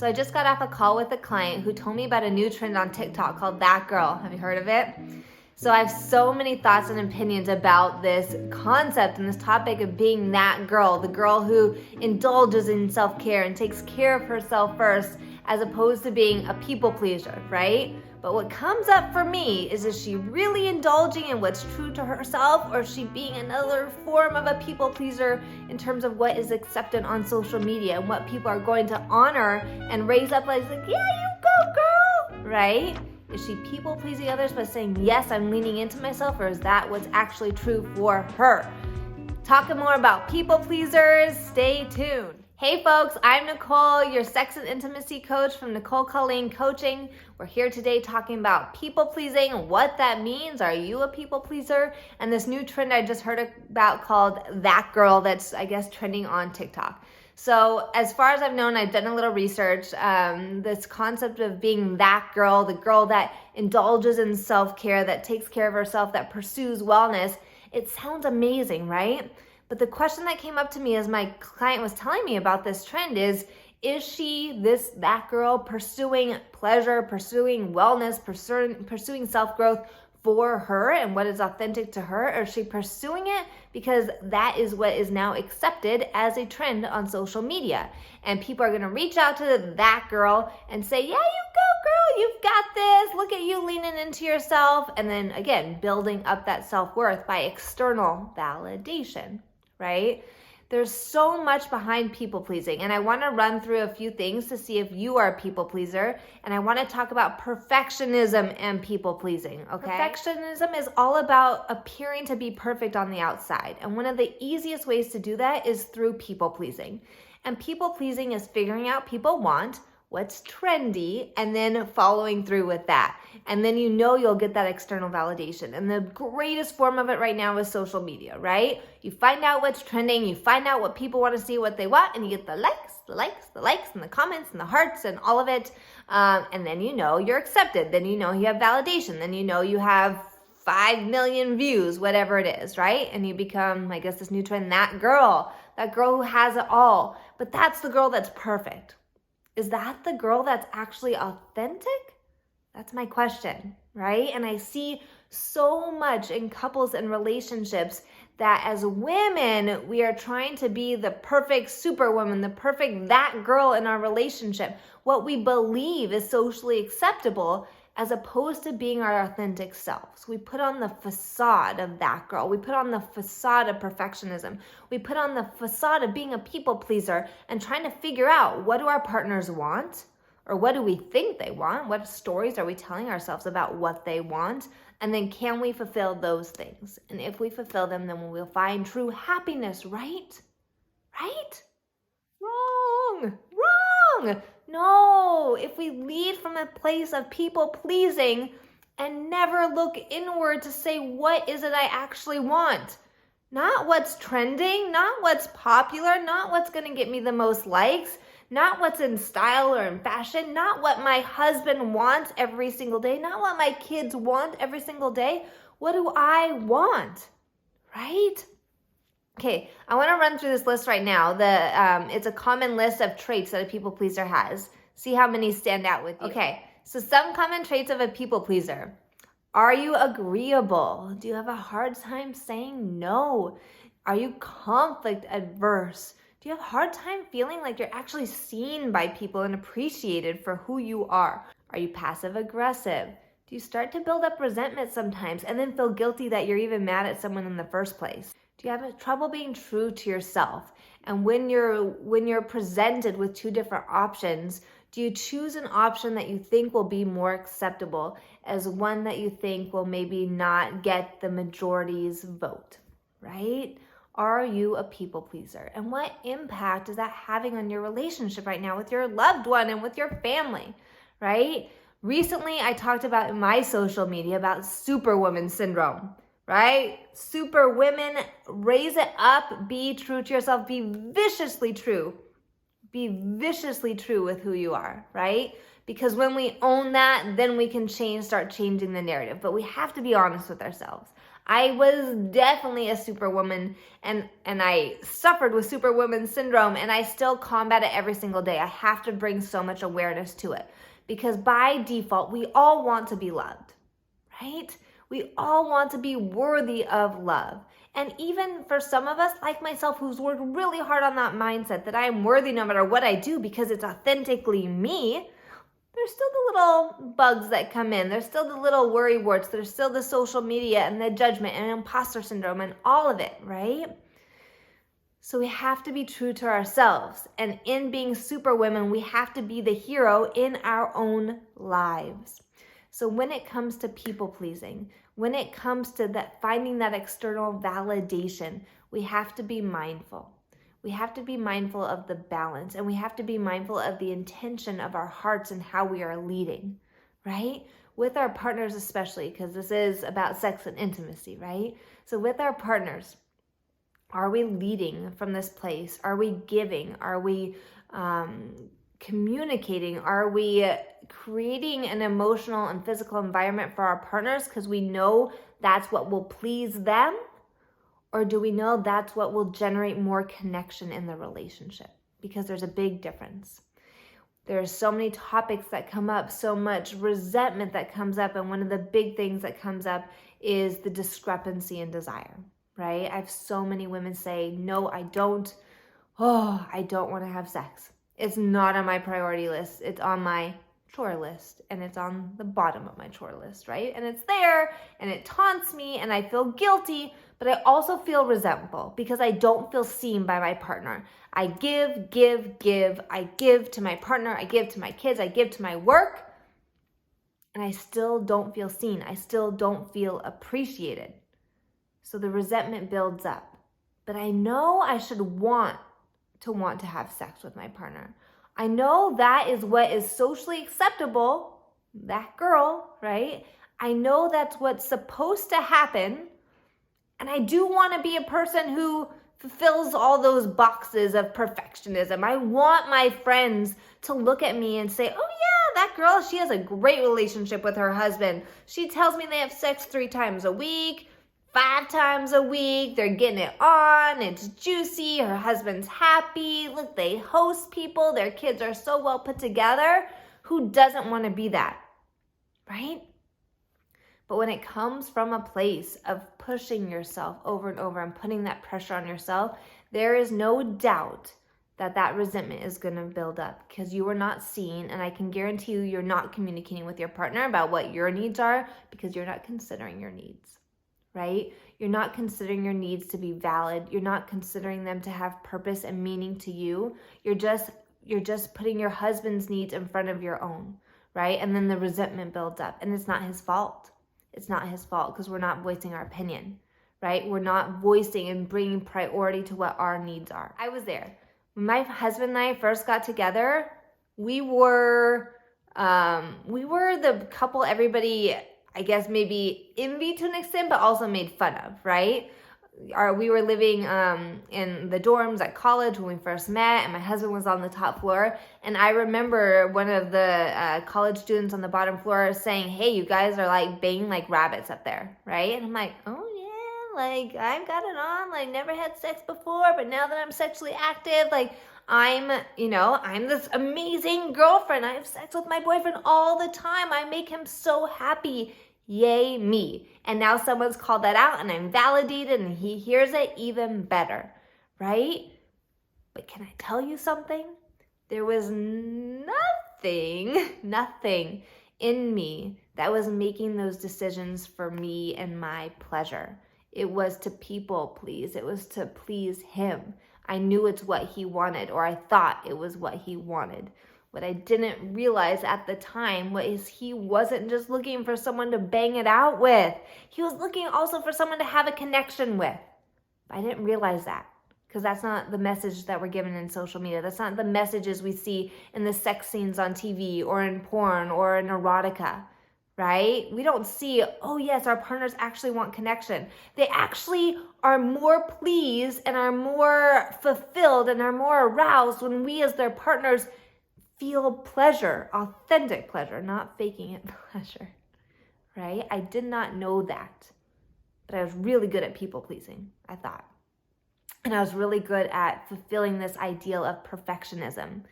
So I just got off a call with a client who told me about a new trend on TikTok called That Girl. Have you heard of it? So I have so many thoughts and opinions about this concept and this topic of being that girl, the girl who indulges in self-care and takes care of herself first, as opposed to being a people pleaser, right? But what comes up for me is she really indulging in what's true to herself, or is she being another form of a people pleaser in terms of what is accepted on social media and what people are going to honor and raise up like, yeah, you go girl, right? Is she people pleasing others by saying, yes, I'm leaning into myself, or is that what's actually true for her? Talking more about people pleasers, stay tuned. Hey folks, I'm Nicole, your sex and intimacy coach from Nicole Colleen Coaching. We're here today talking about people pleasing, what that means. Are you a people pleaser? And this new trend I just heard about called That Girl that's, I guess, trending on TikTok. So as far as I've known, I've done a little research. This concept of being that girl, the girl that indulges in self-care, that takes care of herself, that pursues wellness, it sounds amazing, right? But the question that came up to me as my client was telling me about this trend is she that girl pursuing pleasure, pursuing wellness, pursuing self-growth for her and what is authentic to her? Or is she pursuing it because that is what is now accepted as a trend on social media? And people are gonna reach out to that girl and say, yeah, you go girl, you've got this, look at you leaning into yourself. And then again, building up that self-worth by external validation. Right? There's so much behind people pleasing, and I want to run through a few things to see if you are a people pleaser, and I want to talk about perfectionism and people pleasing, okay? Perfectionism is all about appearing to be perfect on the outside, and one of the easiest ways to do that is through people pleasing. And people pleasing is figuring out people want, what's trendy, and then following through with that. And then you'll get that external validation. And the greatest form of it right now is social media, right? You find out what's trending, you find out what people want to see, what they want, and you get the likes, and the comments, and the hearts, and all of it. And then you're accepted. Then you have validation. Then you have 5 million views, whatever it is, right? And you become, I guess this new trend, that girl who has it all. But that's the girl that's perfect. Is that the girl that's actually authentic? That's my question, right? And I see so much in couples and relationships that as women, we are trying to be the perfect superwoman, the perfect that girl in our relationship, what we believe is socially acceptable, as opposed to being our authentic selves. We put on the facade of that girl. We put on the facade of perfectionism. We put on the facade of being a people pleaser and trying to figure out, what do our partners want? Or what do we think they want? What stories are we telling ourselves about what they want? And then can we fulfill those things? And if we fulfill them, then we'll find true happiness, right? Right? Wrong. No, if we lead from a place of people pleasing and never look inward to say, what is it I actually want? Not what's trending, not what's popular, not what's going to get me the most likes, not what's in style or in fashion, not what my husband wants every single day, not what my kids want every single day. What do I want? Right? Okay, I want to run through this list right now. It's a common list of traits that a people pleaser has. See how many stand out with you. Okay, so some common traits of a people pleaser. Are you agreeable? Do you have a hard time saying no? Are you conflict adverse? Do you have a hard time feeling like you're actually seen by people and appreciated for who you are? Are you passive aggressive? Do you start to build up resentment sometimes and then feel guilty that you're even mad at someone in the first place? Do you have trouble being true to yourself? And when you're presented with two different options, do you choose an option that you think will be more acceptable as one that you think will maybe not get the majority's vote, right? Are you a people pleaser? And what impact is that having on your relationship right now with your loved one and with your family, right? Recently, I talked about in my social media about Superwoman Syndrome. Right? Super women, raise it up, be true to yourself, be viciously true. Be viciously true with who you are, right? Because when we own that, then we can start changing the narrative. But we have to be honest with ourselves. I was definitely a superwoman, and I suffered with Superwoman Syndrome, and I still combat it every single day. I have to bring so much awareness to it, because by default, we all want to be loved, right? We all want to be worthy of love. And even for some of us, like myself, who's worked really hard on that mindset that I am worthy no matter what I do because it's authentically me, there's still the little bugs that come in. There's still the little worry warts. There's still the social media and the judgment and imposter syndrome and all of it, right? So we have to be true to ourselves. And in being superwomen, we have to be the hero in our own lives. So when it comes to people pleasing, when it comes to that finding that external validation, we have to be mindful. We have to be mindful of the balance, and we have to be mindful of the intention of our hearts and how we are leading, right? With our partners especially, because this is about sex and intimacy, right? So with our partners, are we leading from this place? Are we giving? Are we communicating? Are we creating an emotional and physical environment for our partners because we know that's what will please them? Or do we know that's what will generate more connection in the relationship? Because there's a big difference. There's so many topics that come up, so much resentment that comes up, and one of the big things that comes up is the discrepancy in desire, right? I have so many women say, no, I don't. Oh, I don't want to have sex. It's not on my priority list. It's on my chore list, and it's on the bottom of my chore list, right? And it's there, and it taunts me, and I feel guilty, but I also feel resentful because I don't feel seen by my partner. I give. I give to my partner. I give to my kids. I give to my work, and I still don't feel seen. I still don't feel appreciated. So the resentment builds up. But I know I should want to have sex with my partner. I know that is what is socially acceptable, that girl, right? I know that's what's supposed to happen. And I do want to be a person who fulfills all those boxes of perfectionism. I want my friends to look at me and say, oh yeah, that girl, she has a great relationship with her husband. She tells me they have sex 3 times a week. 5 times a week, they're getting it on, it's juicy, her husband's happy, look, they host people, their kids are so well put together. Who doesn't want to be that, right? But when it comes from a place of pushing yourself over and over and putting that pressure on yourself, there is no doubt that resentment is going to build up because you are not seen, and I can guarantee you're not communicating with your partner about what your needs are because you're not considering your needs. Right? You're not considering your needs to be valid. You're not considering them to have purpose and meaning to you. You're just putting your husband's needs in front of your own, right? And then the resentment builds up, and it's not his fault. It's not his fault because we're not voicing our opinion, right? We're not voicing and bringing priority to what our needs are. I was there. When my husband and I first got together, we were the couple everybody, I guess, maybe envy to an extent, but also made fun of, right? We were living in the dorms at college when we first met, and my husband was on the top floor. And I remember one of the college students on the bottom floor saying, hey, you guys are like banging like rabbits up there, right? And I'm like, oh yeah, like I've got it on, like never had sex before, but now that I'm sexually active, like I'm this amazing girlfriend. I have sex with my boyfriend all the time. I make him so happy. Yay, me. And now someone's called that out and I'm validated and he hears it even better, right? But can I tell you something? There was nothing in me that was making those decisions for me and my pleasure. It was to people please. It was to please him. I knew it's what he wanted, or I thought it was what he wanted. What I didn't realize at the time was he wasn't just looking for someone to bang it out with. He was looking also for someone to have a connection with. I didn't realize that because that's not the message that we're given in social media. That's not the messages we see in the sex scenes on TV or in porn or in erotica. Right? We don't see, oh yes, our partners actually want connection. They actually are more pleased and are more fulfilled and are more aroused when we as their partners feel pleasure, authentic pleasure, not faking it pleasure. Right? I did not know that. but I was really good at people pleasing, I thought. And I was really good at fulfilling this ideal of perfectionism.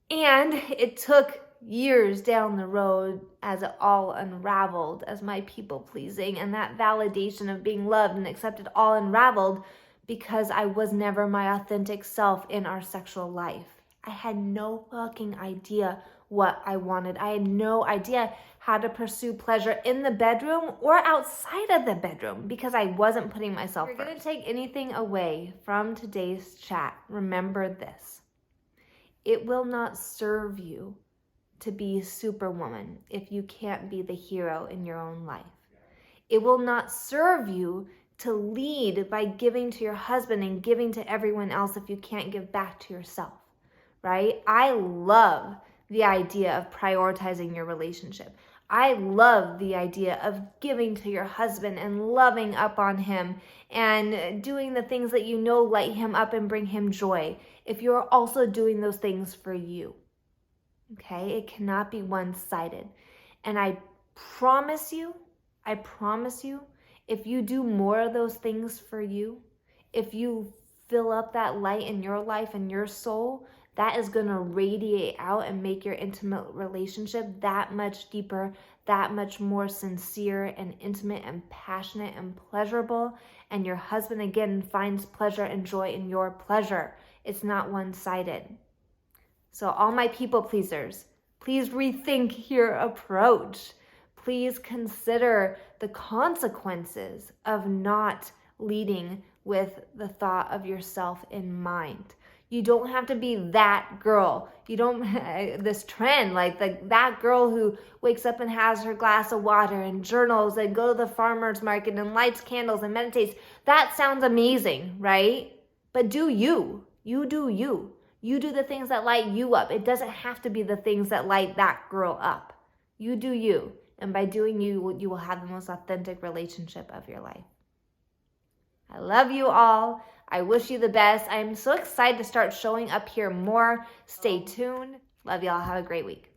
And it took years down the road as it all unraveled, as my people pleasing and that validation of being loved and accepted all unraveled, because I was never my authentic self in our sexual life. I had no fucking idea what I wanted. I had no idea how to pursue pleasure in the bedroom or outside of the bedroom because I wasn't putting myself first. If you're going to take anything away from today's chat, remember this. It will not serve you to be Superwoman if you can't be the hero in your own life. It will not serve you to lead by giving to your husband and giving to everyone else if you can't give back to yourself, right? I love the idea of prioritizing your relationship. I love the idea of giving to your husband and loving up on him and doing the things that you know light him up and bring him joy, if you're also doing those things for you. Okay? It cannot be one-sided. And I promise you, if you do more of those things for you, if you fill up that light in your life and your soul, that is going to radiate out and make your intimate relationship that much deeper, that much more sincere and intimate and passionate and pleasurable. And your husband, again, finds pleasure and joy in your pleasure. It's not one-sided. So all my people pleasers, please rethink your approach. Please consider the consequences of not leading with the thought of yourself in mind. You don't have to be that girl. You don't, this trend, like that girl who wakes up and has her glass of water and journals and go to the farmer's market and lights candles and meditates. That sounds amazing, right? But do you. You do you. You do the things that light you up. It doesn't have to be the things that light that girl up. You do you. And by doing you, you will have the most authentic relationship of your life. I love you all. I wish you the best. I am so excited to start showing up here more. Stay tuned. Love y'all. Have a great week.